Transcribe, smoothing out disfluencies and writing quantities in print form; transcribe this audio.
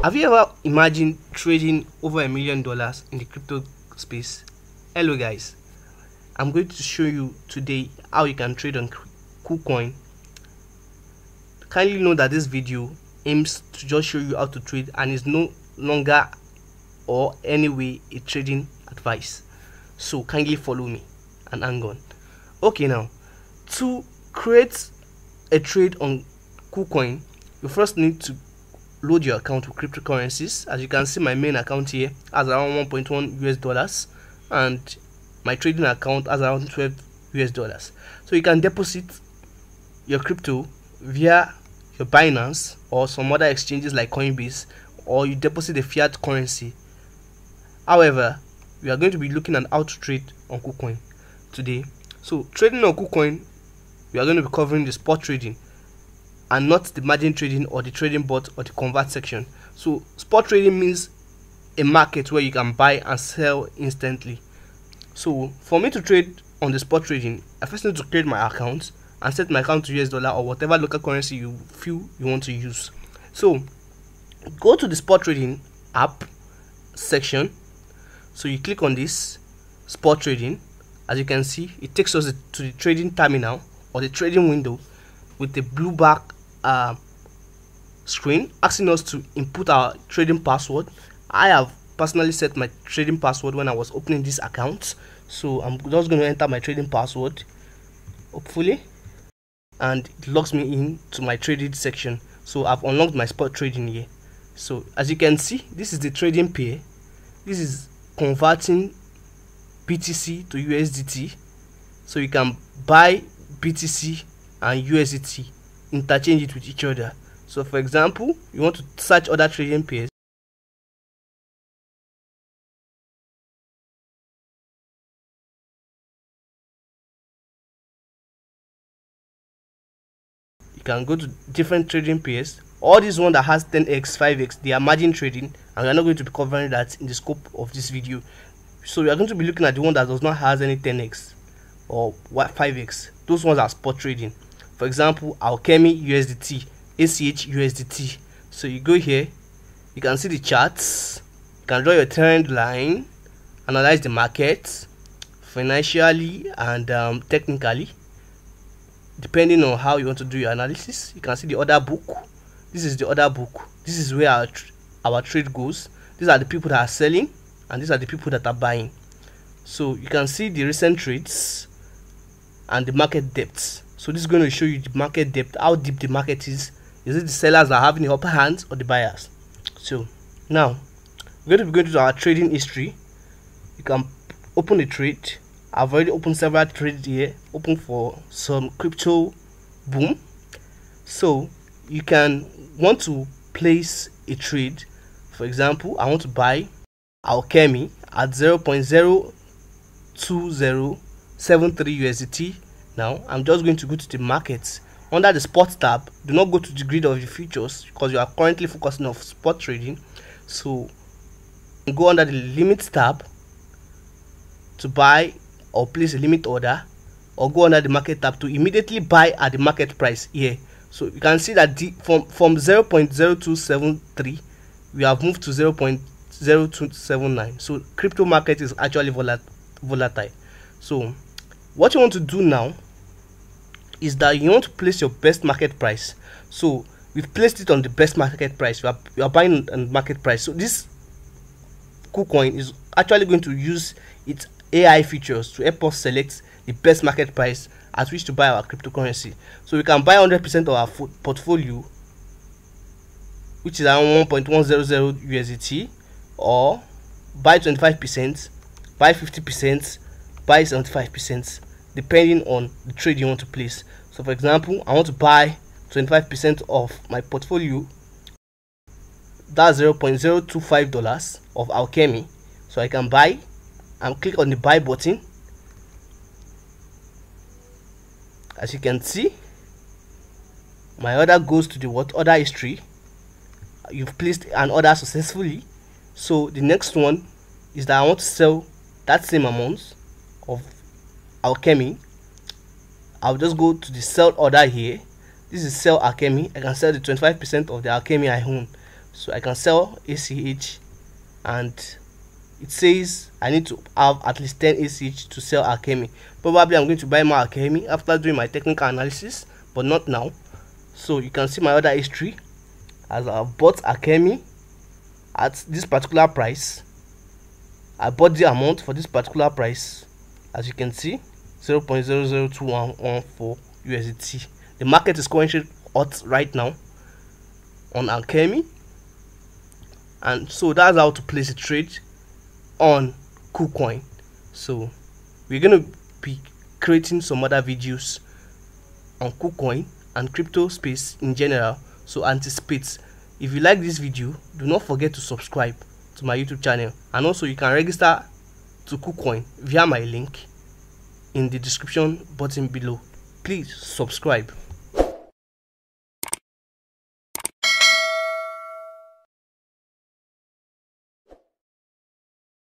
Have you ever imagined trading over $1 million in the crypto space? Hello guys, I'm going to show you today how you can trade on Kucoin. Kindly know that this video aims to just show you how to trade and is no longer or anyway a trading advice. So kindly follow me and hang on. Okay, now to create a trade on Kucoin, you first need to load your account with cryptocurrencies. As you can see, my main account here has around $1.1 and my trading account has around $12. So you can deposit your crypto via your Binance or some other exchanges like Coinbase, or you deposit a fiat currency. However, we are going to be looking at how to trade on Kucoin today. So trading on Kucoin, we are going to be covering the spot trading and not the margin trading or the trading bot or the convert section. So spot trading means a market where you can buy and sell instantly. So for me to trade on the spot trading, I first need to create my account and set my account to US dollar or whatever local currency you feel you want to use. So go to the spot trading app section. So you click on this spot trading. As you can see, it takes us to the trading terminal or the trading window with the blue back screen asking us to input our trading password. I have personally set my trading password when I was opening this account, so I'm just going to enter my trading password, hopefully, and it logs me in to my trading section. So I've unlocked my spot trading here. So as you can see, this is the trading pair. This is converting BTC to USDT, so you can buy BTC and USDT, interchange it with each other. So for example, you want to search other trading pairs, you can go to different trading pairs. All this one that has 10x, 5x, they are margin trading, and we are not going to be covering that in the scope of this video. So we are going to be looking at the one that does not have any 10x or 5x. Those ones are spot trading. For example, Alchemy USDT, ACH USDT. So you go here, you can see the charts, you can draw your trend line, analyze the market financially and technically, depending on how you want to do your analysis. You can see the order book. This is the order book. This is where our trade goes. These are the people that are selling and these are the people that are buying. So you can see the recent trades and the market depths. So this is going to show you the market depth, how deep the market is. Is it the sellers that are having the upper hands or the buyers? So now we're going to be going to our trading history. You can open the trade. I've already opened several trades here, open for some crypto boom. So you can want to place a trade. For example, I want to buy Alchemy at 0.02073 USDT. Now I'm just going to go to the markets. Under the spot tab, do not go to the grid of the futures because you are currently focusing on spot trading. So go under the limit tab to buy or place a limit order, or go under the market tab to immediately buy at the market price here. So you can see that from 0.0273 we have moved to 0.0279. so crypto market is actually volatile. So what you want to do now is that you want to place your best market price. So we've placed it on the best market price. We are buying on market price. So this Kucoin is actually going to use its AI features to help us select the best market price at which to buy our cryptocurrency. So we can buy 100% of our portfolio, which is around 1.100 USDT, or buy 25%, buy 50%, buy 75%, depending on the trade you want to place. So for example, I want to buy 25% of my portfolio, that's $0.025 of Alchemy. So I can buy and click on the buy button. As you can see, my order goes to the order history. You've placed an order successfully. So the next one is that I want to sell that same amount of Alchemy. I'll just go to the sell order here. This is sell Alchemy. I can sell the 25% of the Alchemy I own. So I can sell ACH, and it says I need to have at least 10 ACH to sell Alchemy. Probably I'm going to buy more Alchemy after doing my technical analysis, but not now. So you can see my other history as I bought Alchemy at this particular price. I bought the amount for this particular price, as you can see, 0.002114 USDT. The market is currently hot right now on Alchemy, and so that's how to place a trade on Kucoin. So we're going to be creating some other videos on Kucoin and crypto space in general, so anticipate. If you like this video, do not forget to subscribe to my YouTube channel, and also you can register to Kucoin via my link in the description button below. Please subscribe.